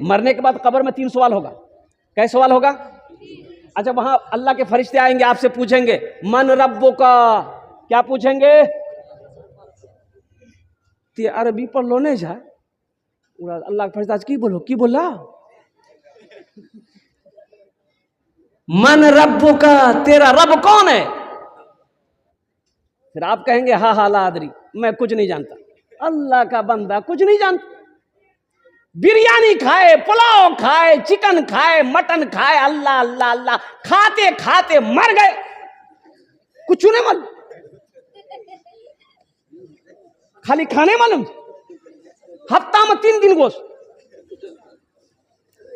मरने के बाद कब्र में 3 सवाल होगा। कैसे सवाल होगा? अच्छा, वहां अल्लाह के फरिश्ते आएंगे, आपसे पूछेंगे मन रब्बुका, क्या पूछेंगे? ते अरबी पढ़ लो नहीं जा, अल्लाह के फरिश्ता की बोलो, की बोला? मन रब्बुका, तेरा रब कौन है? फिर आप कहेंगे हा हा ला अदरी, मैं कुछ नहीं जानता। अल्लाह का बंदा कुछ नहीं जानता। बिरयानी खाए, पुलाव खाए, चिकन खाए, मटन खाए, अल्लाह अल्लाह अल्लाह खाते खाते मर गए, कुछ नहीं मालूम, खाली खाने मालूम। हफ्ता में 3 दिन गोश्त,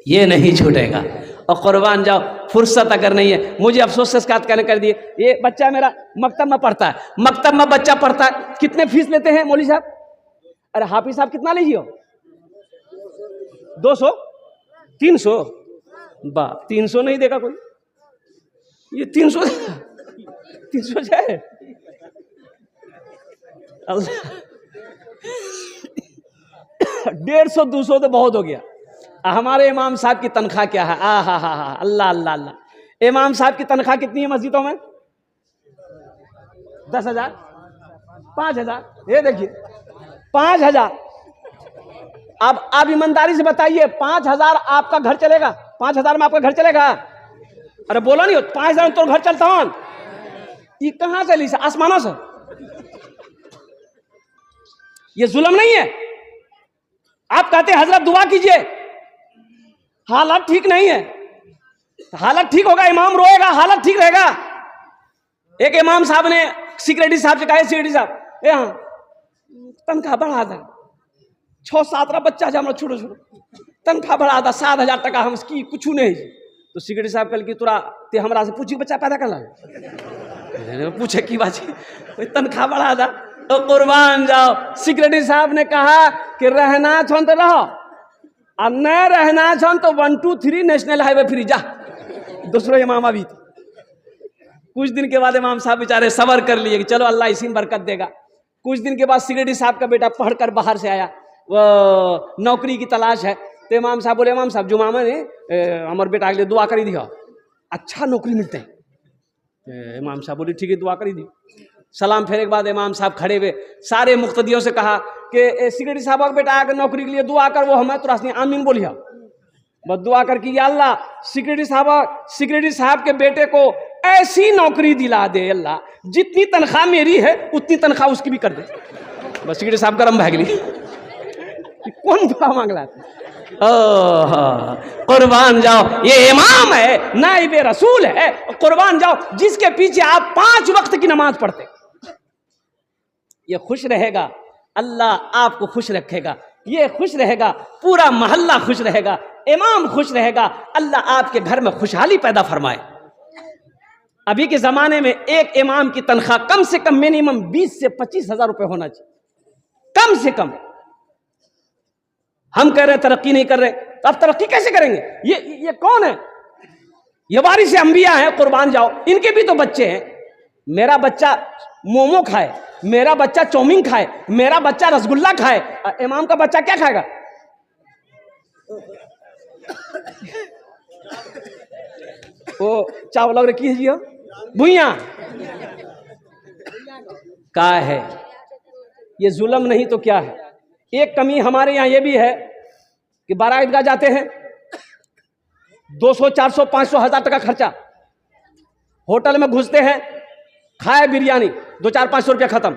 ये नहीं छूटेगा। और कुर्बान जाओ, फुर्सत अगर नहीं है, मुझे अफसोस से शिकायत करने कर दिए। ये बच्चा मेरा मकतब में पढ़ता है, मकतब में बच्चा पढ़ता है, कितने फीस लेते हैं मौलवी साहब? अरे हाफिज साहब कितना लीजिए? 200 300? बाप, 300 नहीं देगा कोई, ये 300 है। अल्लाह 150 200 तो बहुत हो गया। हमारे इमाम साहब की तनख्वाह क्या है? आ हा हा हा, अल्लाह अल्लाह अल्लाह। इमाम साहब की तनख्वाह कितनी है मस्जिदों में? 10,000 5,000, ये देखिए 5,000। अब ईमानदारी से बताइए, 5,000 आपका घर चलेगा? 5,000 में आपका घर चलेगा? अरे बोलो नहीं, 5,000 में तो घर चलता हूं। ये कहां चली से? आसमानों से। ये जुल्म नहीं है? आप कहते हजरत दुआ कीजिए, हालत ठीक नहीं है, हालत ठीक होगा, इमाम रोएगा, हालत ठीक रहेगा। एक इमाम साहब ने सिक्योरिटी साहब से कहा, सिक्योरिटी साहब यहाँ तनख्वाह बढ़ा था, 6-7 बच्चा जा हमरा छोटो छोटो, तनख्वाह बढ़ा था 7,000 टका, हम की कुछ नहीं। तो सिक्योरिटी साहब कल की तोरा ते हमरा से पूछी बच्चा पैदा कर ला, पूछे की बात, तनख्वाह बढ़ा था। तो कुर्बान जाओ, सिक्योरिटी साहब ने कहा कि रहना छो तो रहो, और न रहना छो तो 1 2 3 नेशनल हाईवे फ्री जा। दूसरो इमाम अभी कुछ दिन के बाद इमाम साहब बेचारे सबर कर लिए कि चलो अल्लाह इसी में बरकत देगा। कुछ दिन के बाद सिक्योरिटी साहब का बेटा पढ़कर बाहर से आया, वो नौकरी की तलाश है। तो इमाम साहब बोले, इमाम साहब जुमा में हमारे बेटा के लिए दुआ करी दिया, अच्छा नौकरी मिलते हैं। इमाम साहब बोले ठीक है, दुआ करी दी। सलाम फेरे के बाद इमाम साहब खड़े हुए, सारे मुक्तदियों से कहा कि सिक्योरिटी साहब का बेटा आकर नौकरी के लिए दुआ कर, वो हमें तुरंत आमीन बोलिया, बस दुआ कर कि या अल्लाह सिक्योरिटी साहब के बेटे को ऐसी नौकरी दिला दे अल्लाह, जितनी तनख्वाह मेरी है उतनी तनख्वाह उसकी भी कर दे। बस सिक्योरिटी साहब गरम भाग ली, कौन दुआ मांगला? कुर्बान जाओ, ये इमाम है, नाइब रसूल है, कुर्बान जाओ, जिसके पीछे आप 5 वक्त की नमाज पढ़ते। ये खुश रहेगा, अल्लाह आपको खुश रखेगा, ये खुश रहेगा, पूरा मोहल्ला खुश रहेगा, इमाम खुश रहेगा, अल्लाह आपके घर में खुशहाली पैदा फरमाए। अभी के जमाने में एक इमाम की तनख्वाह कम से कम मिनिमम 20 से 25,000 रुपए होना चाहिए, कम से कम। हम कह रहे तरक्की नहीं कर रहे, तो आप तरक्की कैसे करेंगे? ये कौन है? ये वारिस अंबिया है, कुर्बान जाओ, इनके भी तो बच्चे हैं। मेरा बच्चा मोमो खाए, मेरा बच्चा चाउमीन खाए, मेरा बच्चा रसगुल्ला खाए, इमाम का बच्चा क्या खाएगा? वो चावल और कीजिए भुइया का है। ये जुल्म नहीं तो क्या है? एक कमी हमारे यहाँ ये भी है कि 12 ईदगाह जाते हैं, 200 400 500 1000 टका खर्चा, होटल में घुसते हैं, खाए बिरयानी, 200-400-500 रुपया खत्म।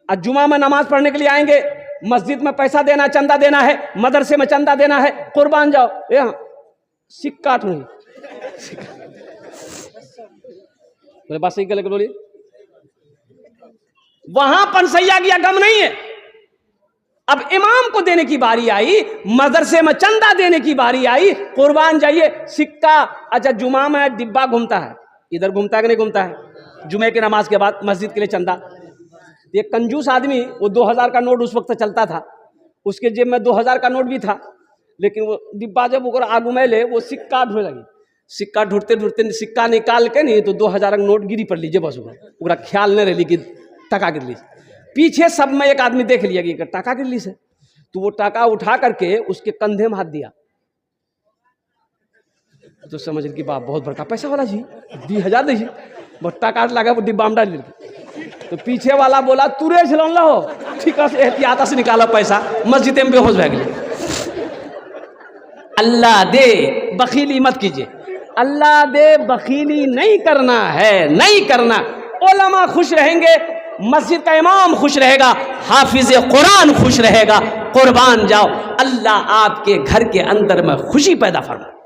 और जुमा में नमाज पढ़ने के लिए आएंगे, मस्जिद में पैसा देना, चंदा देना है, मदरसे में चंदा देना है, कुर्बान जाओ, यहाँ सिक्का नहीं, बोले बात सही कर बोलिए, वहां पंसैया गया गम नहीं है। अब इमाम को देने की बारी आई, मदरसे में चंदा देने की बारी आई, कुर्बान जाइए सिक्का। अच्छा, जुमा में डिब्बा घूमता है, इधर घूमता है कि नहीं घूमता है? जुमे की नमाज के बाद मस्जिद के लिए चंदा। ये कंजूस आदमी, वो 2000 का नोट उस वक्त चलता था, उसके जेब में 2000 का नोट भी था, लेकिन वो डिब्बा जब वो आगू में ले, वो सिक्का ढूंढ लगी, सिक्का ढूंढते ढूंढते सिक्का निकाल के नहीं तो 2000 का नोट गिरी पड़ लीजिए, बस पूरा ख्याल नहीं रही कि टका गिर ली। पीछे सब में एक आदमी देख लिया कि टका गिर ली से, तो वो टका उठा करके उसके कंधे में हाथ दिया, तो समझ कि बाप बहुत बड़का पैसा वाला जी, 20,000 दीजिए, बट्टा काट लगा वो डिब्बा में डाल दिए। तो पीछे वाला बोला तुरे चलन लो, ठीक है, एहतियात से निकाला पैसा, मस्जिद में बेहोश हो गए। अल्लाह दे, बखीली मत कीजिए, अल्लाह दे, बखीली नहीं करना है, नहीं करना। उलमा खुश रहेंगे, मस्जिद का इमाम खुश रहेगा, हाफिज कुरान खुश रहेगा, कुर्बान जाओ, अल्लाह आपके घर के अंदर में खुशी पैदा फरमाए।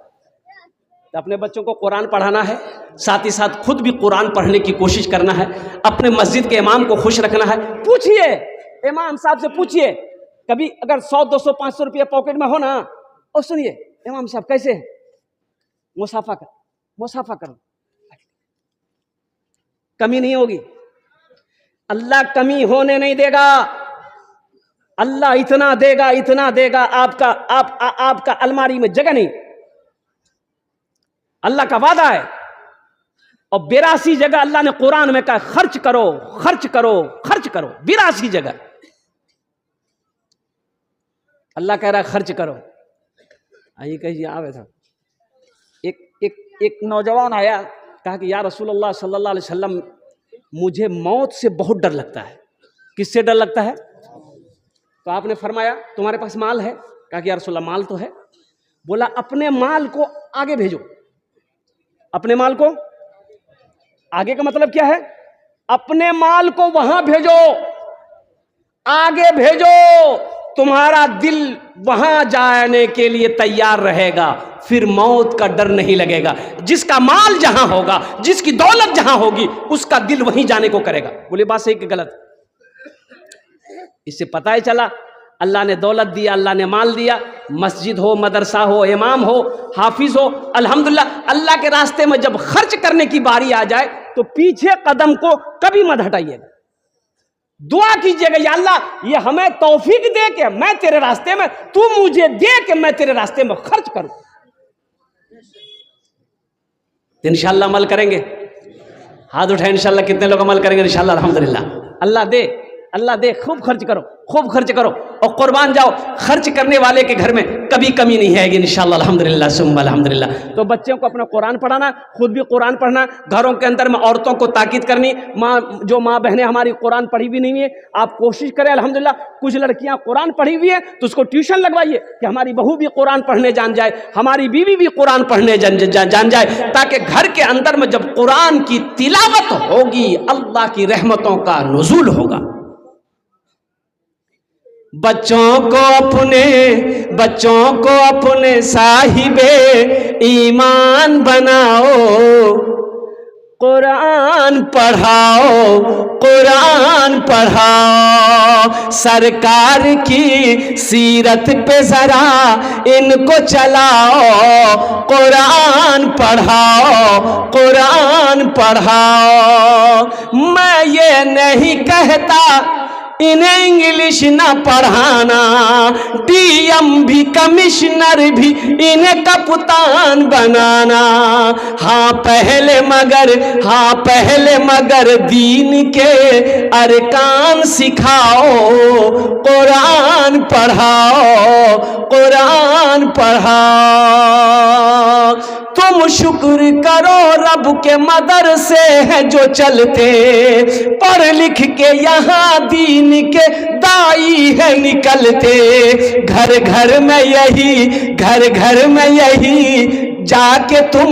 तो अपने बच्चों को कुरान पढ़ाना है, साथ ही साथ खुद भी कुरान पढ़ने की कोशिश करना है, अपने मस्जिद के इमाम को खुश रखना है। पूछिए इमाम साहब से, पूछिए कभी अगर 100, 200, 500 रुपये पॉकेट में हो ना, और सुनिए इमाम साहब कैसे है, मुसाफा कर, मुसाफा करो, कमी नहीं होगी, अल्लाह कमी होने नहीं देगा, अल्लाह इतना देगा, इतना देगा, आपका अलमारी में जगह नहीं, अल्लाह का वादा है। और 82 जगह अल्लाह ने कुरान में कहा खर्च करो, खर्च करो, खर्च करो, 82 जगह अल्लाह कह रहा है खर्च करो। आइए कहिए, आवे था एक नौजवान आया, कहा कि या रसूलल्लाह सल्लल्लाहु अलैहि वसल्लम, मुझे मौत से बहुत डर लगता है। किससे डर लगता है? तो आपने फरमाया तुम्हारे पास माल है? कहा कि या रसूलल्लाह माल तो है। बोला अपने माल को आगे भेजो। अपने माल को आगे का मतलब क्या है? अपने माल को वहां भेजो, आगे भेजो, तुम्हारा दिल वहां जाने के लिए तैयार रहेगा, फिर मौत का डर नहीं लगेगा। जिसका माल जहां होगा, जिसकी दौलत जहां होगी, उसका दिल वहीं जाने को करेगा। बोले बात सही कि गलत? इससे पता ही चला अल्लाह ने दौलत दिया, अल्लाह ने माल दिया, मस्जिद हो, मदरसा हो, इमाम हो, हाफिज हो, अल्हम्दुलिल्लाह। अल्लाह के रास्ते में जब खर्च करने की बारी आ जाए तो पीछे कदम को कभी मत हटाइएगा, दुआ कीजिएगा, या अल्लाह ये हमें तौफीक दे के मैं तेरे रास्ते में, तू मुझे दे के मैं तेरे रास्ते में खर्च करूं। इंशाअल्लाह अमल करेंगे। हाथ उठाए इंशाअल्लाह, कितने लोग अमल करेंगे इंशाअल्लाह? अल्हम्दुलिल्लाह। अल्लाह दे, अल्लाह दे, खूब खर्च करो, खूब खर्च करो और कुर्बान जाओ। खर्च करने वाले के घर में कभी कमी नहीं आएगी इंशाअल्लाह। अल्हम्दुलिल्लाह सुम्मा अल्हम्दुलिल्लाह। तो बच्चों को अपना कुरान पढ़ाना, खुद भी कुरान पढ़ना, घरों के अंदर में औरतों को ताकीद करनी। जो माँ बहनें हमारी कुरान पढ़ी भी नहीं है, आप कोशिश करें अल्हम्दुलिल्लाह। कुछ लड़कियां कुरान पढ़ी हुई है तो उसको ट्यूशन लगवाइए कि हमारी बहू भी कुरान पढ़ने जान जाए, हमारी बीवी भी कुरान पढ़ने जान जाए, ताकि घर के अंदर में जब कुरान की तिलावत होगी, अल्लाह की रहमतों का नुज़ूल होगा। बच्चों को अपने साहिबे ईमान बनाओ, कुरान पढ़ाओ, कुरान पढ़ाओ। सरकार की सीरत पे जरा इनको चलाओ, कुरान पढ़ाओ, कुरान पढ़ाओ। मैं ये नहीं कहता इन्हें इंग्लिश ना पढ़ाना, डीएम भी कमिश्नर भी इन्हें कप्तान बनाना। हाँ पहले मगर दीन के अरकान सिखाओ, कुरान पढ़ाओ, कुरान पढ़ाओ। तुम शुक्र करो रब के मदरसे हैं जो चलते, पढ़ लिख के यहाँ दीन के दाई है निकलते। घर घर में यही जाके तुम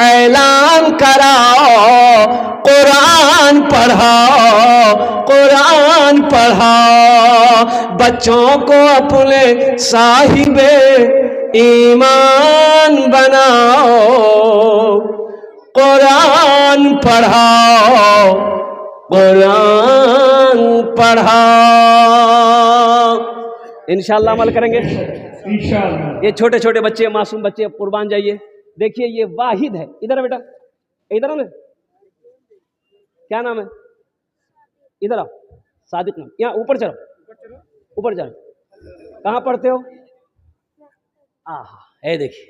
ऐलान कराओ, कुरान पढ़ाओ, कुरान पढ़ाओ। बच्चों को अपने साहिबे ईमान बनाओ, कुरान पढ़ाओ, कुरान पढ़ाओ। इंशाअल्लाह अमल करेंगे इंशाअल्लाह। ये छोटे छोटे बच्चे, मासूम बच्चे, कुर्बान जाइए। देखिए ये वाहिद है, इधर बेटा, इधर आओ। क्या नाम है? इधर आओ। सादिक नाम। यहाँ ऊपर चलो, ऊपर चलो। कहाँ पढ़ते हो? ये देखिए,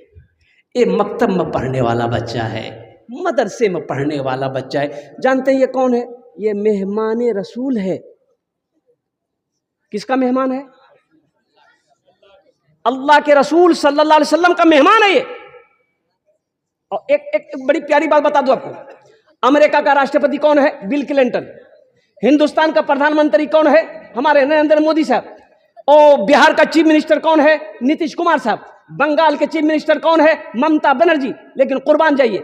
ये मकतब में पढ़ने वाला बच्चा है, मदरसे में पढ़ने वाला बच्चा है। जानते हैं ये कौन है? ये मेहमान रसूल है। किसका मेहमान है? अल्लाह के रसूल सल्लल्लाहु अलैहि वसल्लम का मेहमान है ये। और एक बड़ी प्यारी बात बता दूं आपको, अमेरिका का राष्ट्रपति कौन है? Bill Clinton. हिंदुस्तान का प्रधानमंत्री कौन है? हमारे नरेंद्र मोदी साहब। और बिहार का चीफ मिनिस्टर कौन है? नीतीश कुमार साहब। बंगाल के चीफ मिनिस्टर कौन है? ममता बनर्जी। लेकिन कुर्बान जाइए,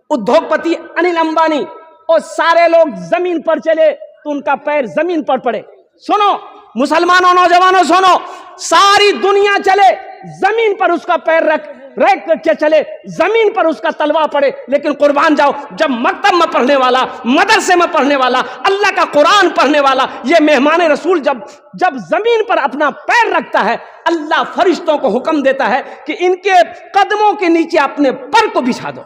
उद्योगपति अनिल अंबानी और सारे लोग जमीन पर चले तो उनका पैर जमीन पर पड़े। सुनो मुसलमानों, नौजवानों सुनो, सारी दुनिया चले जमीन पर उसका पैर रख के चले, जमीन पर उसका तलवा पड़े, लेकिन कुर्बान जाओ, जब मकतब में पढ़ने वाला, मदरसे में पढ़ने वाला, अल्लाह का कुरान पढ़ने वाला, ये मेहमान रसूल जब जमीन पर अपना पैर रखता है, अल्लाह फरिश्तों को हुक्म देता है कि इनके कदमों के नीचे अपने पर को बिछा दो।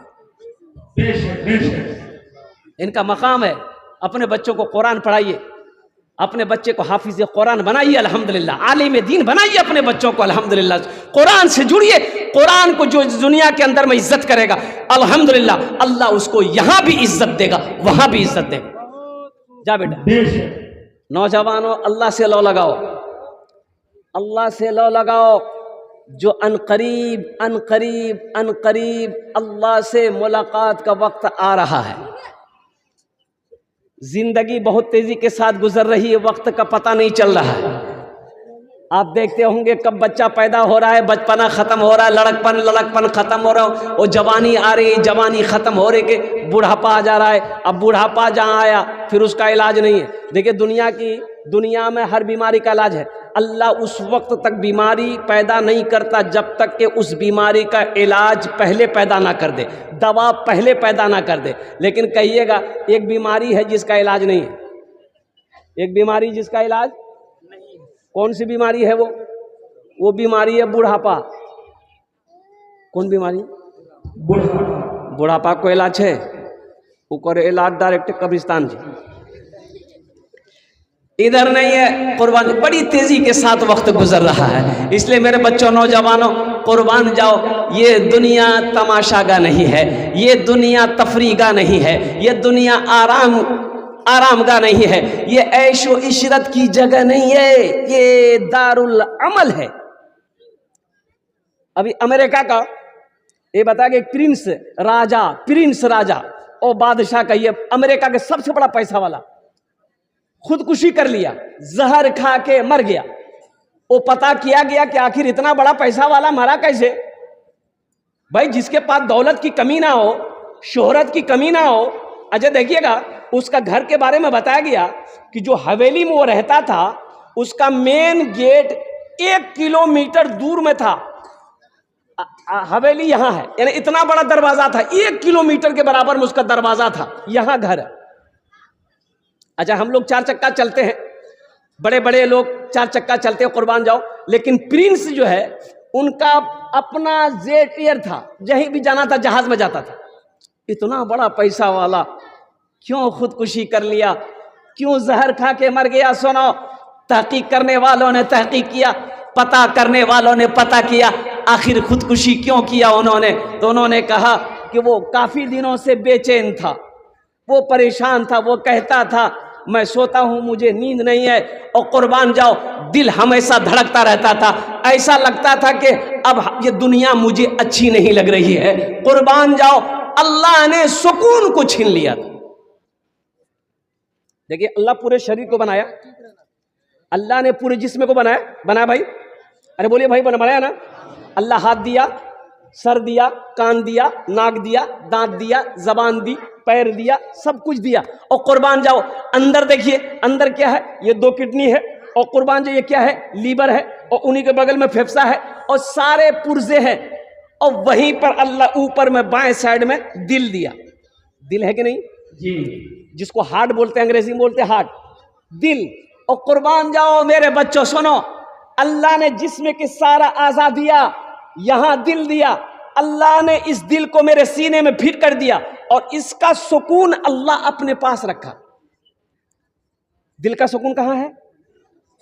इनका मकाम है। अपने बच्चों को कुरान पढ़ाइए, अपने बच्चे को हाफिज कुरान बनाइए, अल्हम्दुलिल्लाह, आलिम दीन बनाइए अपने बच्चों को, अल्हम्दुलिल्लाह, कुरान से जुड़िए। कुरान को जो दुनिया के अंदर में इज्जत करेगा, अल्हम्दुलिल्लाह, अल्लाह उसको यहां भी इज्जत देगा, वहां भी इज्जत देगा। जा बेटा, नौजवानों, अल्लाह से लौ लगाओ, अल्लाह से लौ लगाओ। जो अनकरीब अल्लाह से मुलाकात का वक्त आ रहा है। जिंदगी बहुत तेजी के साथ गुजर रही है, वक्त का पता नहीं चल रहा है। आप देखते होंगे कब बच्चा पैदा हो रहा है, बचपना खत्म हो रहा है, लड़कपन खत्म हो रहा है, और जवानी आ रही है, जवानी खत्म हो रही के बुढ़ापा आ जा रहा है। अब बुढ़ापा जहाँ आया फिर उसका इलाज नहीं है। देखिए दुनिया में हर बीमारी का इलाज है। अल्लाह उस वक्त तक बीमारी पैदा नहीं करता जब तक कि उस बीमारी का इलाज पहले पैदा ना कर दे, दवा पहले पैदा ना कर दे। लेकिन कहिएगा एक बीमारी है जिसका इलाज नहीं है, एक बीमारी जिसका इलाज नहीं। कौन सी बीमारी है वो बीमारी है बुढ़ापा। कौन बीमारी? बुढ़ापा को इलाज है, ऊपर इलाज डायरेक्ट कब्रिस्तान जी, इधर नहीं है। कुर्बान बड़ी तेजी के साथ वक्त गुजर रहा है, इसलिए मेरे बच्चों, नौजवानों, कुर्बान जाओ। ये दुनिया तमाशागा नहीं है, ये दुनिया तफरीगा नहीं है, ये दुनिया आरामगा नहीं है, ये ऐशो इशरत की जगह नहीं है, ये दारुल अमल है। अभी अमेरिका का ये बता कि प्रिंस राजा और बादशाह का, ये अमेरिका के सबसे बड़ा पैसा वाला, खुदकुशी कर लिया, जहर खा के मर गया। वो पता किया गया कि आखिर इतना बड़ा पैसा वाला मरा कैसे। भाई जिसके पास दौलत की कमी ना हो, शोहरत की कमी ना हो। अच्छा देखिएगा, उसका घर के बारे में बताया गया कि जो हवेली में वो रहता था, उसका मेन गेट 1 किलोमीटर दूर में था। हवेली यहाँ है, यानी इतना बड़ा दरवाजा था, 1 किलोमीटर के बराबर में उसका दरवाजा था, यहाँ घर है। अच्छा हम लोग 4 चक्का चलते हैं, बड़े बड़े लोग 4 चक्का चलते हैं, कुर्बान जाओ। लेकिन प्रिंस जो है उनका अपना जेट एयर था, जहीं भी जाना था जहाज में जाता था। इतना बड़ा पैसा वाला क्यों खुदकुशी कर लिया, क्यों जहर खा के मर गया? सुनो, तहकीक करने वालों ने तहकीक किया, पता करने वालों ने पता किया, आखिर खुदकुशी क्यों किया उन्होंने। तो उन्होंने कहा कि वो काफी दिनों से बेचैन था, वो परेशान था, वो कहता था मैं सोता हूं मुझे नींद नहीं है, और कुर्बान जाओ दिल हमेशा धड़कता रहता था, ऐसा लगता था कि अब ये दुनिया मुझे अच्छी नहीं लग रही है। कुर्बान जाओ, अल्लाह ने सुकून को छीन लिया। देखिए अल्लाह पूरे शरीर को बनाया, अल्लाह ने पूरे जिस्म को बनाया भाई, अरे बोलिए भाई, बनाया ना। अल्लाह हाथ दिया, सर दिया, कान दिया, नाक दिया, दांत दिया, जबान दी, पैर दिया, सब कुछ दिया। और कुर्बान जाओ अंदर देखिए, अंदर क्या है? ये 2 किडनी है, और कुर्बान जाओ ये क्या है? लीवर है, और उन्हीं के बगल में फेफड़ा है, और सारे पुर्जे हैं। और वहीं पर अल्लाह ऊपर में बाएं साइड में दिल दिया। दिल है कि नहीं जी? जिसको हार्ट बोलते हैं, अंग्रेजी में बोलते हैं हार्ट, दिल। और कुर्बान जाओ मेरे बच्चों सुनो, अल्लाह ने जिस्म के सारा आज़ा दिया, यहां दिल दिया, अल्लाह ने इस दिल को मेरे सीने में फिट कर दिया, और इसका सुकून अल्लाह अपने पास रखा। दिल का सुकून कहां है?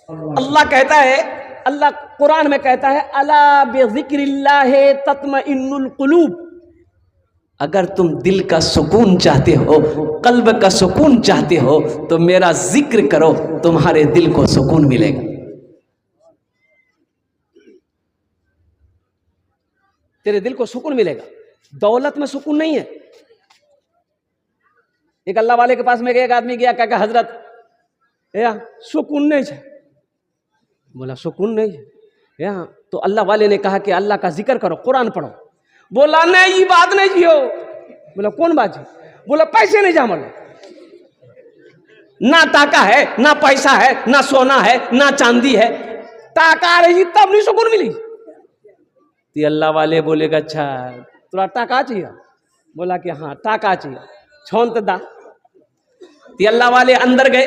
अल्लाह कहता है, अल्लाह कुरान में कहता है, अला बिज़िक्रिल्लाहि तत्मइन्नुल कुलूब। अगर तुम दिल का सुकून चाहते हो, कल्ब का सुकून चाहते हो, तो मेरा जिक्र करो, तुम्हारे दिल को सुकून मिलेगा। तेरे दिल को सुकून मिलेगा। दौलत में सुकून नहीं है। एक अल्लाह वाले के पास में एक आदमी गया, क्या हजरत या सुकून नहीं है। बोला सुकून नहीं है यहाँ। तो अल्लाह वाले ने कहा कि अल्लाह का जिक्र करो, कुरान पढ़ो। बोला नहीं ये बात नहीं जियो। बोला कौन बात है? बोला पैसे नहीं जमा, ना ताका है, ना पैसा है, ना सोना है, ना चांदी है, ताका रही तब नहीं सुकून मिली। तो अल्लाह वाले बोलेगा अच्छा थोड़ा टाका चाहिए? बोला कि हाँ टाका चाहिए, छोंत दा। तो अल्लाह वाले अंदर गए,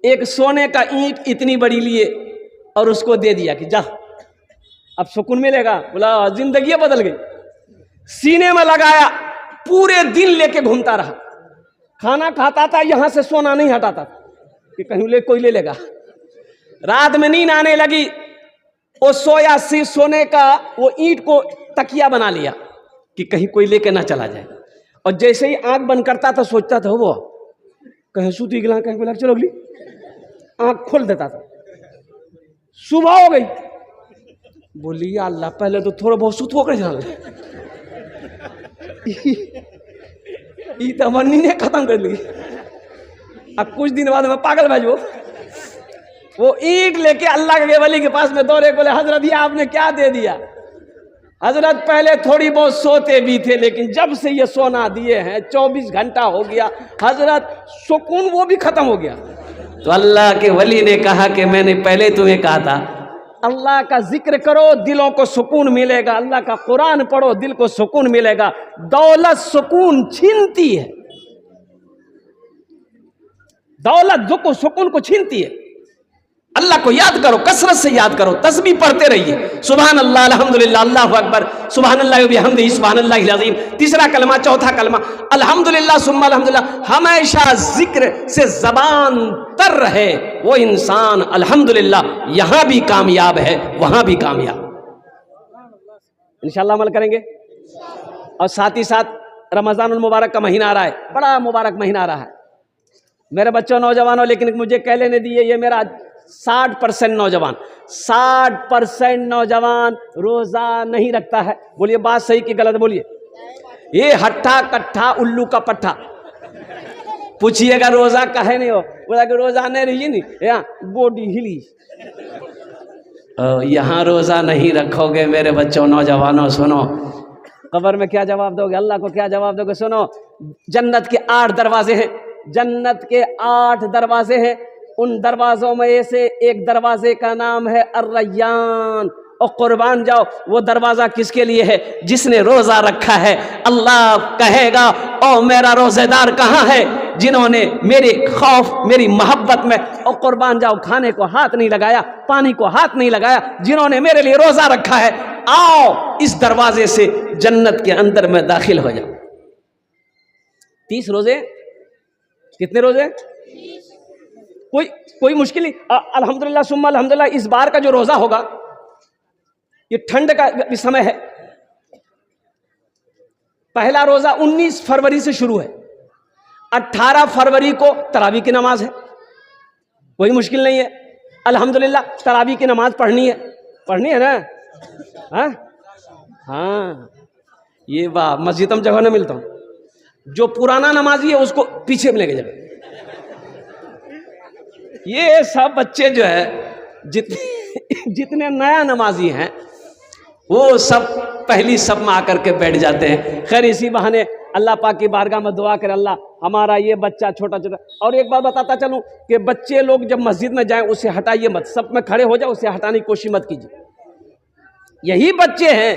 एक सोने का ईंट इतनी बड़ी लिए और उसको दे दिया कि जा अब सुकून मिलेगा। बोला जिंदगी बदल गई। सीने में लगाया, पूरे दिन लेके घूमता रहा, खाना खाता था, यहां से सोना नहीं हटाता कि कहीं कोई ले लेगा। रात में नींद आने लगी, वो सोया, सिर्फ सोने का वो ईंट को तकिया बना लिया कि कहीं कोई लेके ना चला जाए। और जैसे ही आंख बंद करता था सोचता था वो कहीं सूती गिला, कहीं बोला चलो अगली, आंख खोल देता था। सुबह हो गई, बोली या अल्लाह पहले तो थोड़ा बहुत सुत होकर जान तमन्नी ने खत्म कर ली। अब कुछ दिन बाद में पागल भेजो, वो ईंट लेके अल्लाह के वली के पास में दौड़े, बोले हजरत ये आपने क्या दे दिया? हजरत पहले थोड़ी बहुत सोते भी थे, लेकिन जब से ये सोना दिए हैं 24 घंटा हो गया हजरत, सुकून वो भी खत्म हो गया। तो अल्लाह के वली ने कहा कि मैंने पहले तुम्हें कहा था अल्लाह का जिक्र करो दिलों को सुकून मिलेगा, अल्लाह का कुरान पढ़ो दिल को सुकून मिलेगा। दौलत सुकून छीनती है, दौलत जो को सुकून को छीनती है। अल्लाह को याद करो, कसरत से याद करो, तस्बीह पढ़ते रहिए, सुभान अल्लाह, अल्हम्दुलिल्लाह, अल्लाहु अकबर, सुभान अल्लाह व बिहम्दिही, सुभान अल्लाहिल अज़ीम। तीसरा कलमा, चौथा कलमा अल्हम्दुलिल्लाह सुम्मा अल्हम्दुलिल्लाह। हमेशा जिक्र से जबान तर रहे वो इंसान अल्हम्दुलिल्लाह यहां भी कामयाब है, वहां भी कामयाब। इंशाअल्लाह अमल करेंगे। और साथ ही साथ रमजानुल मुबारक का महीना आ रहा है, बड़ा मुबारक महीना आ रहा है। मेरे बच्चों नौजवानों, लेकिन मुझे कह लेने दिए, ये मेरा 60% नौजवान, 60% नौजवान रोजा नहीं रखता है। बोलिए बात सही कि गलत? बोलिए। ये हट्ठा कट्ठा उल्लू का पट्ठा, पूछिएगा रोजा कहे नहीं हो, बोला कि रोजा नहीं रही नहीं, यहाँ बॉडी हिली। यहाँ रोजा नहीं रखोगे मेरे बच्चों नौजवानों, सुनो कब्र में क्या जवाब दोगे, अल्लाह को क्या जवाब दोगे? सुनो, जन्नत के 8 दरवाजे हैं, जन्नत के 8 दरवाजे हैं। उन दरवाजों में से एक दरवाजे का नाम है अर्रय्यान। और कुर्बान जाओ, वो दरवाजा किसके लिए है? जिसने रोजा रखा है। अल्लाह कहेगा ओ मेरा रोजेदार कहाँ है जिन्होंने मेरे खौफ, मेरी मोहब्बत में, और कुर्बान जाओ, खाने को हाथ नहीं लगाया, पानी को हाथ नहीं लगाया, जिन्होंने मेरे लिए रोजा रखा है, आओ इस दरवाजे से जन्नत के अंदर में दाखिल हो जाओ। 30 रोजे, कितने रोजे? कोई मुश्किल नहीं। अल्हम्दुलिल्लाह सुम्मा अल्हम्दुलिल्लाह, इस बार का जो रोजा होगा ये ठंड का समय है। पहला रोजा 19 फरवरी से शुरू है, 18 फरवरी को तरावी की नमाज है, कोई मुश्किल नहीं है। अल्हम्दुलिल्लाह तरावी की नमाज पढ़नी है ना? हाँ ये वाह, मस्जिद में जगह ना मिलता हूं, जो पुराना नमाजी है उसको पीछे में लेके जाए। ये सब बच्चे जो है जितने नया नमाजी हैं वो सब पहली सब में आकर के बैठ जाते हैं। खैर इसी बहाने अल्लाह पाक की बारगाह में दुआ कर, अल्लाह हमारा ये बच्चा छोटा छोटा। और एक बात बताता चलूं कि बच्चे लोग जब मस्जिद में जाएं उसे हटाइए मत, सब में खड़े हो जाओ, उसे हटाने की कोशिश मत कीजिए। यही बच्चे हैं,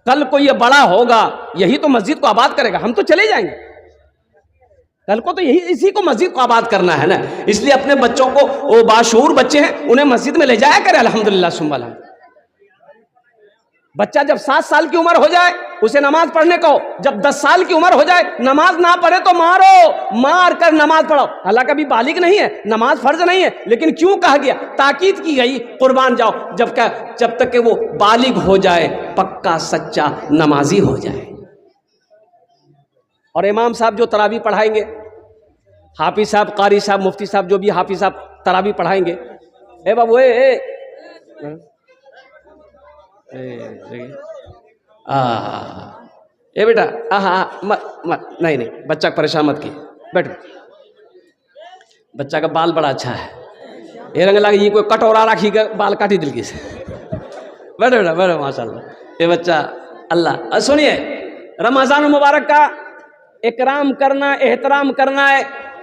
कल को ये बड़ा होगा, यही तो मस्जिद को आबाद करेगा। हम तो चले जाएंगे, कल को तो यही इसी को मस्जिद को आबाद करना है ना। इसलिए अपने बच्चों को, वो बाशऊर बच्चे हैं, उन्हें मस्जिद में ले जाया करें। अल्हम्दुलिल्लाह सुम्मा अल्हम्दुलिल्लाह। बच्चा जब 7 साल की उम्र हो जाए उसे नमाज पढ़ने को, जब 10 साल की उम्र हो जाए नमाज ना पढ़े तो मारो, मार कर नमाज पढ़ाओ। हालांकि अभी बालिग नहीं है, नमाज फर्ज नहीं है, लेकिन क्यों कहा गया, ताकीद की गई, कुर्बान जाओ, जब तक कि वो बालिग हो जाए, पक्का सच्चा नमाजी हो जाए। और इमाम साहब जो तरावी पढ़ाएंगे, हाफिज साहब, कारी साहब, मुफ्ती साहब, जो भी हाफिज साहब तरावी पढ़ाएंगे, ए बाबू ए बेटा, हाँ मत मत, नहीं नहीं, बच्चा को परेशान मत कीजिए, बैठो। बच्चा का बाल बड़ा अच्छा है, ये रंग लगे ये कोई कटोरा राखी का बाल काटी दिल की से। बैठो बेटा, बैठो, माशाल्लाह। ये बच्चा अल्लाह। सुनिए, रमज़ान मुबारक का इकराम करना, एहतराम करना है।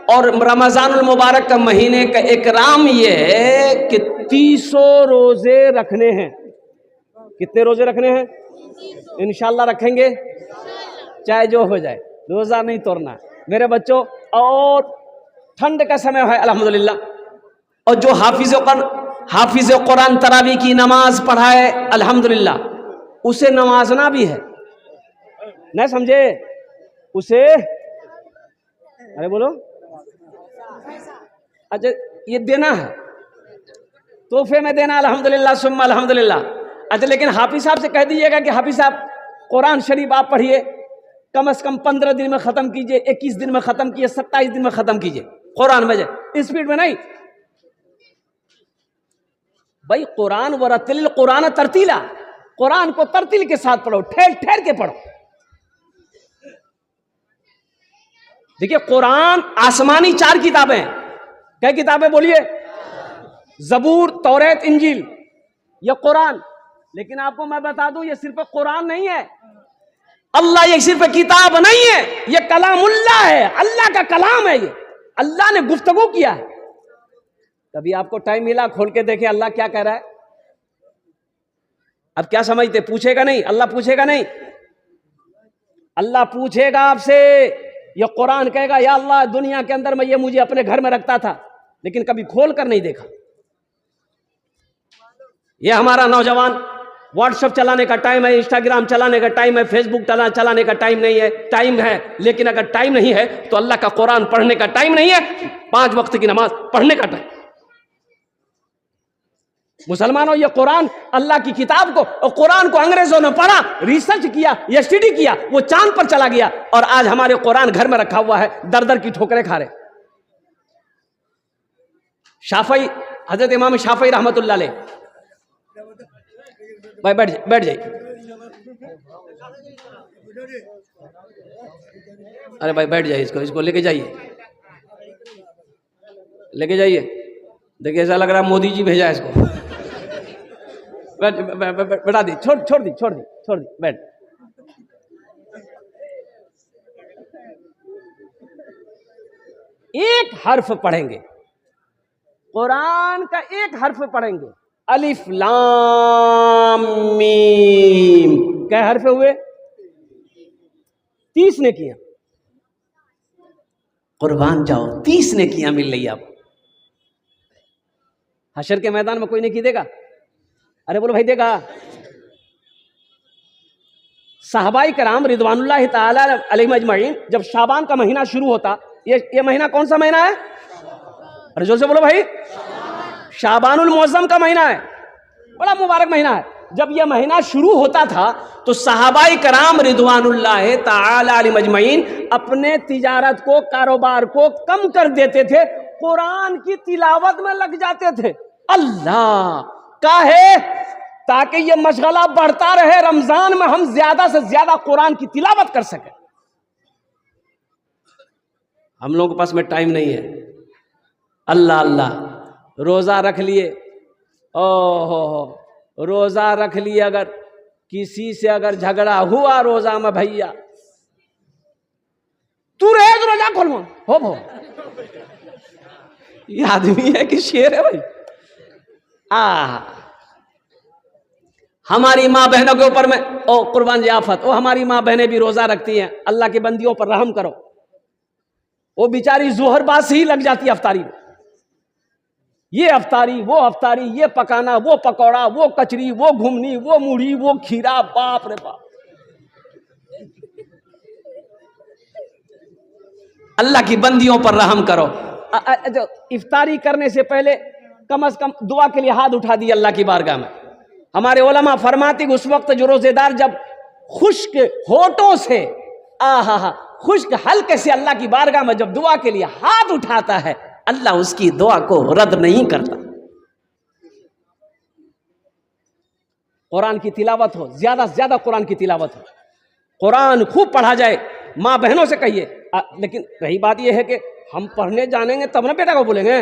और रमज़ान मुबारक का महीने का इकराम ये है कि 300 रोजे रखने हैं। कितने रोजे रखने हैं? इंशाल्लाह रखेंगे, चाहे जो हो जाए, रोजा नहीं तोड़ना मेरे बच्चों। और ठंड का समय है अल्हम्दुलिल्लाह, और जो हाफिज कुरान तरावी की नमाज पढ़ाए अल्हम्दुलिल्लाह, उसे नवाजना भी है, नहीं समझे? उसे, अरे बोलो, अच्छा ये देना है, तोहफे में देना, अल्हम्दुलिल्लाह सुम्मा अल्हम्दुलिल्लाह। अच्छा, लेकिन हाफिज साहब से कह दीजिएगा कि हाफिज साहब कुरान शरीफ आप पढ़िए, कम से कम 15 दिन में ख़त्म कीजिए, 21 दिन में ख़त्म कीजिए, 27 दिन में ख़त्म कीजिए कुरान में, स्पीड में नहीं भाई। कुरान वरतिल कुरान तरतीला, कुरान को तरतील के साथ पढ़ो, ठहर ठहर के पढ़ो। देखिए, कुरान आसमानी 4 किताबें, क्या किताबें बोलिए? ज़बूर, तौरात, इंजील, ये कुरान। लेकिन आपको मैं बता दूं, ये सिर्फ कुरान नहीं है, अल्लाह, ये सिर्फ किताब नहीं है, ये कलामुल्लाह है, अल्लाह का कलाम है, ये अल्लाह ने गुफ्तगू किया है। कभी आपको टाइम मिला, खोल के देखे अल्लाह क्या कह रहा है? अब क्या समझते? पूछेगा नहीं, अल्लाह पूछेगा नहीं, अल्लाह पूछेगा आपसे। ये कुरान कहेगा, या अल्लाह, दुनिया के अंदर में ये मुझे अपने घर में रखता था, लेकिन कभी खोल कर नहीं देखा। ये हमारा नौजवान व्हाट्सएप चलाने का टाइम है, इंस्टाग्राम चलाने का टाइम है, फेसबुक चलाने का टाइम नहीं है, टाइम है, लेकिन अगर टाइम नहीं है तो अल्लाह का कुरान पढ़ने का टाइम नहीं है, 5 वक्त की नमाज पढ़ने का टाइम। मुसलमानों, ये कुरान अल्लाह की किताब को, और कुरान को अंग्रेजों ने पढ़ा, रिसर्च किया, स्टडी किया, वो चांद पर चला गया, और आज हमारे कुरान घर में रखा हुआ है, दर दर की ठोकरें खा रहे। शाफई, हजरत इमाम शाफई रहमतुल्लाह अलैह, भाई बैठ जाइए। अरे भाई बैठ जाइए, इसको लेके जाइए, लेके जाइए। देखिए, ऐसा लग रहा है मोदी जी भेजा है इसको। बैठा दी, छोड़ दी, बैठ। एक हर्फ पढ़ेंगे, कुरान का एक हर्फ पढ़ेंगे, अलिफ लाम मीम, क्या हर्फ हुए? 30 ने किया। कुर्बान जाओ, 30 ने किया मिल रही आप। हशर के मैदान में कोई नहीं की देगा? अरे बोलो भाई, देगा? साहबाई कराम रिदवानुल्लाह ताला अलैहिम अजमईन, जब शाबान का महीना शुरू होता, ये महीना कौन सा महीना है? अरे जोर से बोलो भाई, शाबानुल मुअज़्ज़म का महीना है, बड़ा मुबारक महीना है। जब यह महीना शुरू होता था तो सहाबाई कराम रिदवानुल्लाह ताला अलैहिम अजमईन अपने तिजारत को, कारोबार को कम कर देते थे, कुरान की तिलावत में लग जाते थे। अल्लाह का है, ताकि यह मशगला बढ़ता रहे, रमजान में हम ज्यादा से ज्यादा कुरान की तिलावत कर सकें। हम लोगों के पास में टाइम नहीं है। अल्लाह अल्लाह, रोजा रख लिए, ओहो, रोजा रख लिए, अगर किसी से अगर झगड़ा हुआ रोजा में, भैया तू रहे तो रोजा खोल हो। ये आदमी है कि शेर है भाई? हमारी माँ बहनों के ऊपर में, ओ कुर्बान जाफत, ओ हमारी माँ बहनें भी रोजा रखती हैं, अल्लाह की बंदियों पर रहम करो। वो बेचारी जोहर बाद से ही लग जाती है अफ्तारी में, ये अफ्तारी, वो अफ्तारी, ये पकाना, वो पकौड़ा, वो कचरी, वो घुमनी, वो मूढ़ी, वो खीरा, बाप रे बाप। अल्लाह की बंदियों पर रहम करो। इफ्तारी करने से पहले कम से कम दुआ के लिए हाथ उठा दिए अल्लाह की बारगाह में। हमारे उलमा फरमाती उस वक्त जो रोजेदार जब खुश्क होठों से, खुश्क हल्के से अल्लाह की बारगाह में जब दुआ के लिए हाथ उठाता है, अल्लाह उसकी दुआ को रद्द नहीं करता। कुरान की तिलावत हो, ज़्यादा से ज़्यादा कुरान की तिलावत हो, कुरान खूब पढ़ा जाए। माँ बहनों से कहिए। लेकिन रही बात यह है कि हम पढ़ने जानेंगे तब ना बेटा को बोलेंगे।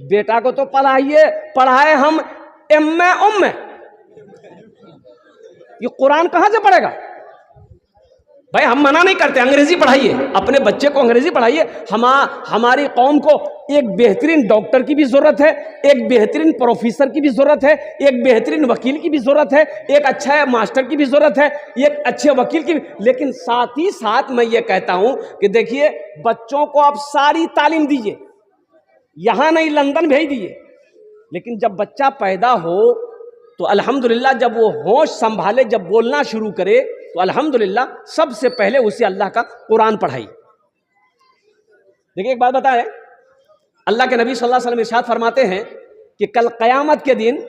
बेटा को तो पढ़ाइए, पढ़ाए हम एम्मे उम्मे, ये कुरान कहाँ से पढ़ेगा भाई? हम मना नहीं करते, अंग्रेजी पढ़ाइए, अपने बच्चे को अंग्रेजी पढ़ाइए। हमारी कौम को एक बेहतरीन डॉक्टर की भी जरूरत है, एक बेहतरीन प्रोफेसर की भी जरूरत है, एक बेहतरीन वकील की भी जरूरत है, एक अच्छा मास्टर की भी जरूरत है, एक अच्छे वकील की भी। लेकिन साथ ही साथ मैं ये कहता हूं कि देखिए, बच्चों को आप सारी तालीम दीजिए, यहां नहीं लंदन भेज दीजिए, लेकिन जब बच्चा पैदा हो तो अल्हम्दुलिल्लाह जब वो होश संभाले, जब बोलना शुरू करे तो अल्हम्दुलिल्लाह सबसे पहले उसे अल्लाह का कुरान पढ़ाई। देखिए एक बात बताएं, अल्लाह के नबी सल्लल्लाहु अलैहि वसल्लम इरशाद फरमाते हैं कि कल क़यामत के दिन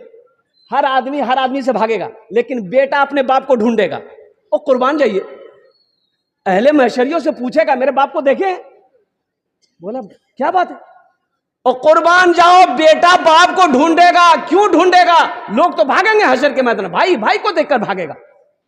हर आदमी से भागेगा, लेकिन बेटा अपने बाप को ढूंढेगा। और कुर्बान जाइए, अहले महशरियों से पूछेगा मेरे बाप को देखे? बोला क्या बात है? और कुर्बान जाओ, बेटा बाप को ढूंढेगा। क्यों ढूंढेगा? लोग तो भागेंगे हशर के मैदान, भाई भाई को देखकर भागेगा,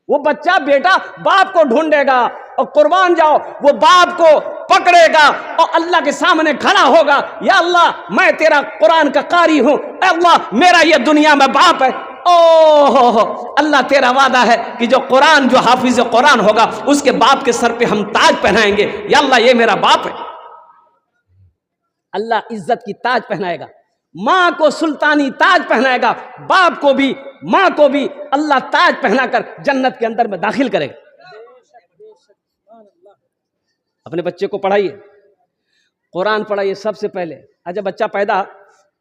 वो बच्चा बेटा बाप को ढूंढेगा। और कुर्बान जाओ, वो बाप को पकड़ेगा और अल्लाह के सामने खड़ा होगा, या अल्लाह मैं तेरा कुरान का कारी हूं, अल्लाह मेरा ये दुनिया में बाप है। ओह अल्लाह तेरा वादा है कि जो कुरान, जो हाफिज कुरान होगा उसके बाप के सर पे हम ताज पहनाएंगे, या अल्लाह ये मेरा बाप है। अल्लाह इज्जत की ताज पहनाएगा, माँ को सुल्तानी ताज पहनाएगा, बाप को भी माँ को भी अल्लाह ताज पहनाकर जन्नत के अंदर में दाखिल करेगा। अपने बच्चे को पढ़ाइए, कुरान पढ़ाइए सबसे पहले। अच्छा बच्चा पैदा,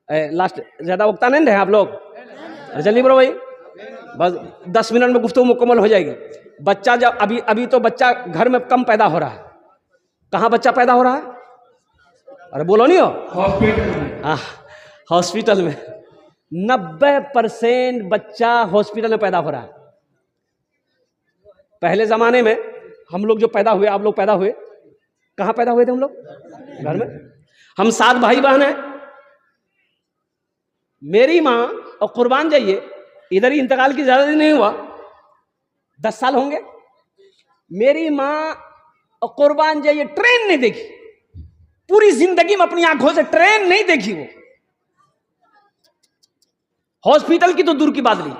लास्ट ज्यादा वक्ता नहीं रहे आप लोग, जल्दी बोलो भाई, बस 10 मिनट में गुफ्तगू मुकम्मल हो जाएगी। बच्चा जब अभी तो बच्चा घर में कम पैदा हो रहा है। कहाँ बच्चा पैदा हो रहा है? अरे बोलो नहीं हो, हॉस्पिटल में 90% बच्चा हॉस्पिटल में पैदा हो रहा है। पहले जमाने में हम लोग जो पैदा हुए, आप लोग पैदा हुए, कहाँ पैदा हुए थे हम लोग? घर में। हम 7 भाई बहन हैं। मेरी माँ, और कुर्बान जाइए, इधर ही इंतकाल की ज्यादा दिन नहीं हुआ, 10 साल होंगे। मेरी माँ और कुर्बान जाइए ट्रेन नहीं देखी, पूरी जिंदगी में अपनी आंखों से ट्रेन नहीं देखी। वो हॉस्पिटल की तो दूर की बात नहीं।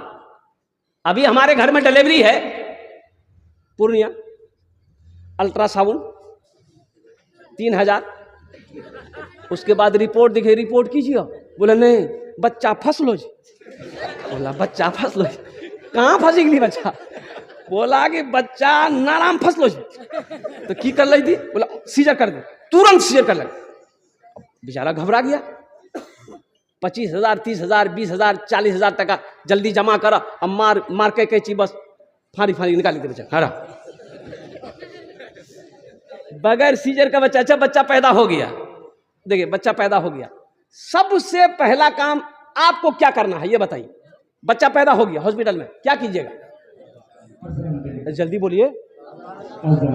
अभी हमारे घर में डिलीवरी है पूर्णिया, अल्ट्रासाउंड 3000, उसके बाद रिपोर्ट दिखे, रिपोर्ट कीजिए, बोला नहीं बच्चा फंसलो जी। बोला बच्चा फंसलो जी, कहाँ फंसेगी बच्चा? बोला कि बच्चा नाराम फंसलो जी। तो की कर ली थी? बोला सीजर कर दे, तुरंत सीजर कर लगे। बेचारा घबरा गया। 25,000 30,000 20,000 40,000 टका जल्दी जमा करा, अब मार के कैची बस फाड़ी निकाल के बेचा हरा। बगैर सीजर का बच्चा। अच्छा बच्चा पैदा हो गया, देखिए बच्चा पैदा हो गया, सबसे पहला काम आपको क्या करना है ये बताइए। बच्चा पैदा हो गया हॉस्पिटल में, क्या कीजिएगा? जल्दी बोलिए।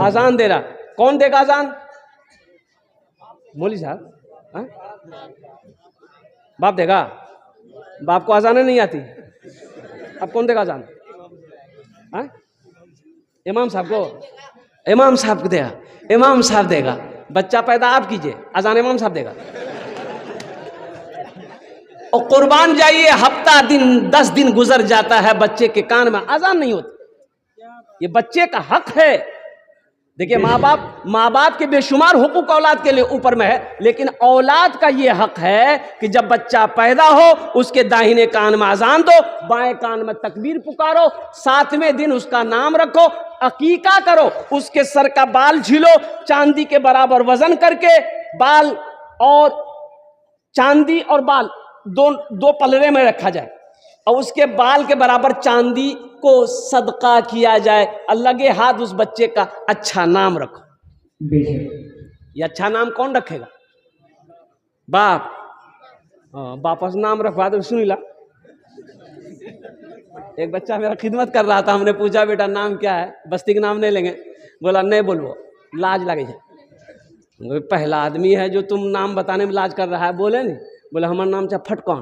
अजान दे रहा, कौन देगा अजान? मौलवी साहब? बाप देगा? बाप को अजान नहीं आती, अब कौन देगा अजान? इमाम साहब को? इमाम साहब को देगा, इमाम साहब देगा। बच्चा पैदा आप कीजिए, अजान इमाम साहब देगा। और कुर्बान जाइए, हफ्ता दिन 10 दिन गुजर जाता है, बच्चे के कान में अजान नहीं होती। ये बच्चे का हक है। देखिए माँ बाप के बेशुमार हुकूक औलाद के लिए ऊपर में है, लेकिन औलाद का ये हक है कि जब बच्चा पैदा हो उसके दाहिने कान में अजान दो, बाएं कान में तकबीर पुकारो, 7वें दिन उसका नाम रखो, अकीका करो, उसके सर का बाल छीलो, चांदी के बराबर वजन करके बाल और चांदी और बाल दो पलड़े में रखा जाए और उसके बाल के बराबर चांदी को सदका किया जाए। अल्लाह के हाथ उस बच्चे का अच्छा नाम रखो। ये अच्छा नाम कौन रखेगा? बाप। वापस नाम रखवा दो। सुन ला, एक बच्चा मेरा खिदमत कर रहा था, हमने पूछा बेटा नाम क्या है? बस्ती का नाम नहीं लेंगे। बोला नहीं बोलबो, लाज लगे है। पहला आदमी है जो तुम नाम बताने में लाज कर रहा है। बोले नहीं? बोले हमारा नाम चाहे फटकौन।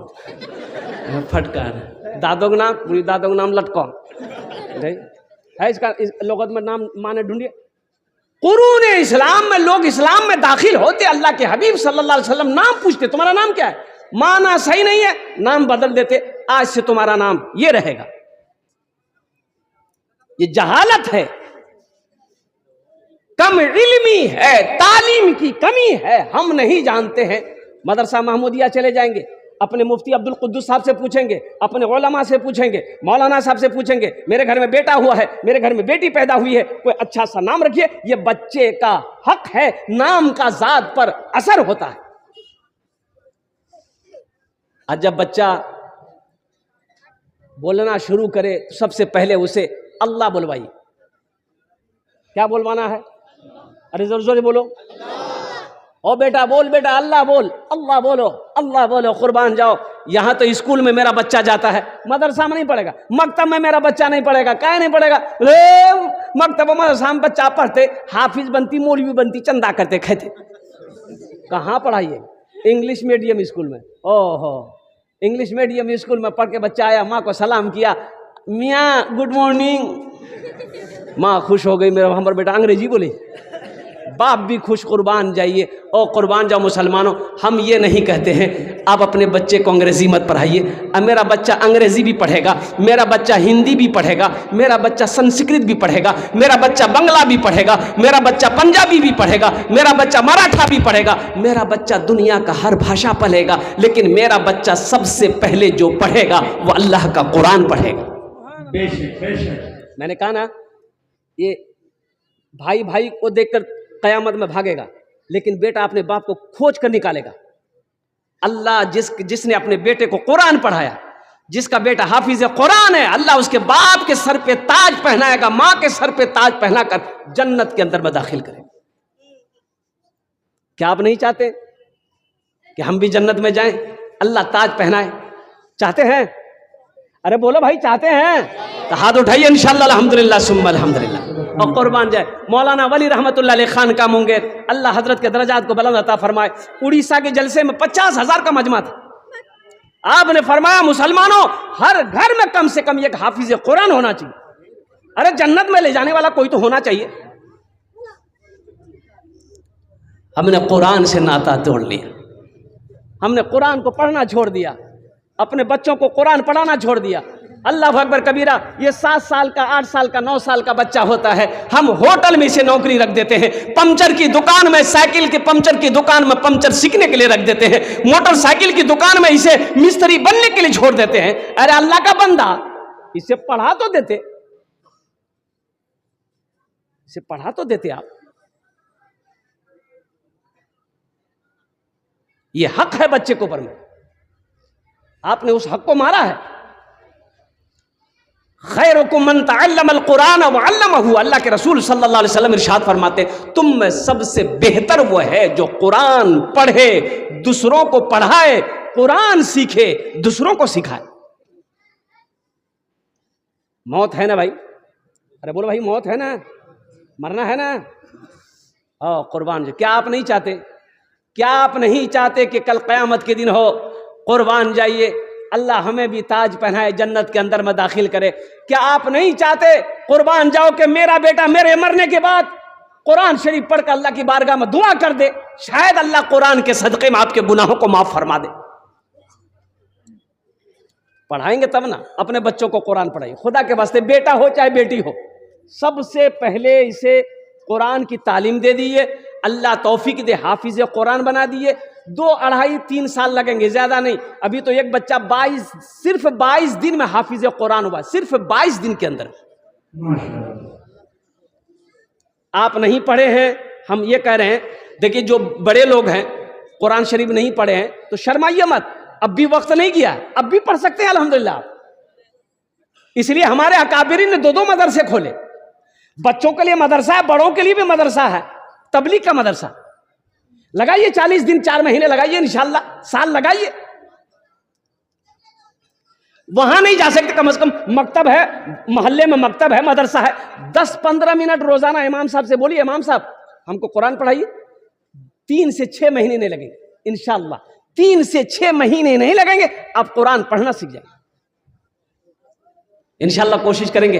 फटकार दादों का नाम, पूरी दादों का नाम लटकौन है। इसका इस लोगत में नाम माने ढूंढिए। कुरून इस्लाम में लोग इस्लाम में दाखिल होते, अल्लाह के हबीब सल्लल्लाहु अलैहि वसल्लम नाम पूछते, तुम्हारा नाम क्या है? माना सही नहीं है, नाम बदल देते, आज से तुम्हारा नाम ये रहेगा। ये जहालत है, कम इल्मी है, तालीम की कमी है, हम नहीं जानते हैं। मदरसा महमूदिया चले जाएंगे, अपने मुफ्ती अब्दुल कुद्दूस साहब से पूछेंगे, अपने उलमा से पूछेंगे, मौलाना साहब से पूछेंगे, मेरे घर में बेटा हुआ है, मेरे घर में बेटी पैदा हुई है, कोई अच्छा सा नाम रखिए। ये बच्चे का हक है, नाम का जात पर असर होता है। आज जब बच्चा बोलना शुरू करे तो सबसे पहले उसे अल्लाह बुलवाइए। क्या बुलवाना है? अरे जोर जोर बोलो। ओ बेटा बोल, बेटा अल्लाह बोल, अल्लाह बोलो, अल्लाह बोलो, कुर्बान जाओ। यहां तो स्कूल में मेरा बच्चा जाता है, मदरसा में नहीं पढ़ेगा, मकतब में मेरा बच्चा नहीं पढ़ेगा। क्या नहीं पढ़ेगा? मकतब मदरसा में बच्चा पढ़ते, हाफिज बनती, मौलवी बनती, चंदा करते खाते। कहाँ पढ़ाइए? इंग्लिश मीडियम स्कूल में। ओहो, इंग्लिश मीडियम स्कूल में पढ़ के बच्चा आया, माँ को सलाम किया, मियाँ गुड मॉर्निंग। माँ खुश हो गई, मेरा हमारा बेटा अंग्रेजी बोले। बाप भी खुश, कुर्बान जाइए। और कुर्बान जाओ मुसलमानों, हम ये नहीं कहते हैं आप अपने बच्चे को अंग्रेजी मत पढ़ाइए। अब मेरा बच्चा अंग्रेजी भी पढ़ेगा, मेरा बच्चा हिंदी भी पढ़ेगा, मेरा बच्चा संस्कृत भी पढ़ेगा, मेरा बच्चा बंगला भी पढ़ेगा, मेरा बच्चा पंजाबी भी पढ़ेगा, मेरा बच्चा मराठा भी पढ़ेगा, मेरा बच्चा दुनिया का हर भाषा पढ़ेगा। लेकिन मेरा बच्चा सबसे पहले जो पढ़ेगा वो अल्लाह का कुरान पढ़ेगा। मैंने कहा ना, ये भाई भाई को देखकर कयामत में भागेगा, लेकिन बेटा अपने बाप को खोज कर निकालेगा। अल्लाह जिसने अपने बेटे को कुरान पढ़ाया, जिसका बेटा हाफिज कुरान है, अल्लाह उसके बाप के सर पे ताज पहनाएगा, माँ के सर पे ताज पहनाकर जन्नत के अंदर में दाखिल करेगा। क्या आप नहीं चाहते कि हम भी जन्नत में जाएं, अल्लाह ताज पहनाए? चाहते हैं? अरे बोलो भाई, चाहते हैं तो हाथ उठाइए। इंशाअल्लाह अल्हम्दुलिल्लाह सुम्मा अल्हम्दुलिल्लाह। और कुर्बान जाए मौलाना वली रहमतुल्लाह अलैह खान का मुंगेर, अल्लाह हजरत के दर्जात को बुलंद अता फरमाए। उड़ीसा के जलसे में 50,000 का मजमा था। आपने फरमाया मुसलमानों, हर घर में कम से कम एक हाफिज कुरान होना चाहिए। अरे जन्नत में ले जाने वाला कोई तो होना चाहिए। हमने कुरान से नाता तोड़ लिया, हमने कुरान को पढ़ना छोड़ दिया, अपने बच्चों को कुरान पढ़ाना छोड़ दिया। अल्लाह अकबर कबीरा। ये 7 साल का, 8 साल का, 9 साल का बच्चा होता है, हम होटल में इसे नौकरी रख देते हैं, पंचर की दुकान में, साइकिल के पंचर की दुकान में पंचर सीखने के लिए रख देते हैं, मोटरसाइकिल की दुकान में इसे मिस्त्री बनने के लिए छोड़ देते हैं। अरे अल्लाह का बंदा, इसे पढ़ा तो देते, इसे पढ़ा तो देते आप। ये हक है बच्चे को ऊपर में, आपने उस हक को मारा है। खैरुकुम मन तअल्लमल कुरान व अल्लमहु, अल्लाह के रसूल सल्लल्लाहु अलैहि वसल्लम इरशाद फरमाते, तुम में सबसे बेहतर वो है जो कुरान पढ़े, दूसरों को पढ़ाए, कुरान सीखे, दूसरों को सिखाए। मौत है ना भाई? अरे बोलो भाई, मौत है ना, मरना है ना। कुर्बान जो, क्या आप नहीं चाहते? क्या आप नहीं चाहते कि कल क़यामत के दिन हो, कुर्बान जाइए, अल्लाह हमें भी ताज पहनाए, जन्नत के अंदर में दाखिल करे? क्या आप नहीं चाहते, कुर्बान जाओ, कि मेरा बेटा मेरे मरने के बाद कुरान शरीफ पढ़कर अल्लाह की बारगाह में दुआ कर दे, शायद अल्लाह कुरान के सदक़े में आपके गुनाहों को माफ फरमा दे। पढ़ाएंगे तब ना, अपने बच्चों को कुरान पढ़ाइए, खुदा के वास्ते, बेटा हो चाहे बेटी हो, सबसे पहले इसे कुरान की तालीम दे दीजिए। अल्लाह तौफीक दे, हाफिज कुरान बना दिए। 2, 2.5, 3 साल लगेंगे, ज्यादा नहीं। अभी तो एक बच्चा सिर्फ 22 दिन में हाफिज कुरान हुआ, सिर्फ 22 दिन के अंदर। आप नहीं पढ़े हैं, हम ये कह रहे हैं। देखिए, जो बड़े लोग हैं कुरान शरीफ नहीं पढ़े हैं तो शर्माइए मत, अब भी वक्त नहीं गया, अब भी पढ़ सकते हैं अल्हम्दुलिल्लाह। इसलिए हमारे अकाबिरीन ने 2 मदरसे खोले, बच्चों के लिए मदरसा है, बड़ों के लिए भी मदरसा है, तबलीग का मदरसा। लगाइए 40 दिन, 4 महीने लगाइए, इंशाअल्लाह साल लगाइए। वहां नहीं जा सकते, कम से कम मकतब है, मोहल्ले में मकतब है, मदरसा है, 10-15 मिनट रोजाना इमाम साहब से बोलिए, इमाम साहब हमको कुरान पढ़ाइए। 3 से 6 महीने नहीं लगेंगे इंशाअल्लाह, 3 से 6 महीने नहीं लगेंगे, आप कुरान पढ़ना सीख जाएंगे। इंशाल्लाह कोशिश करेंगे।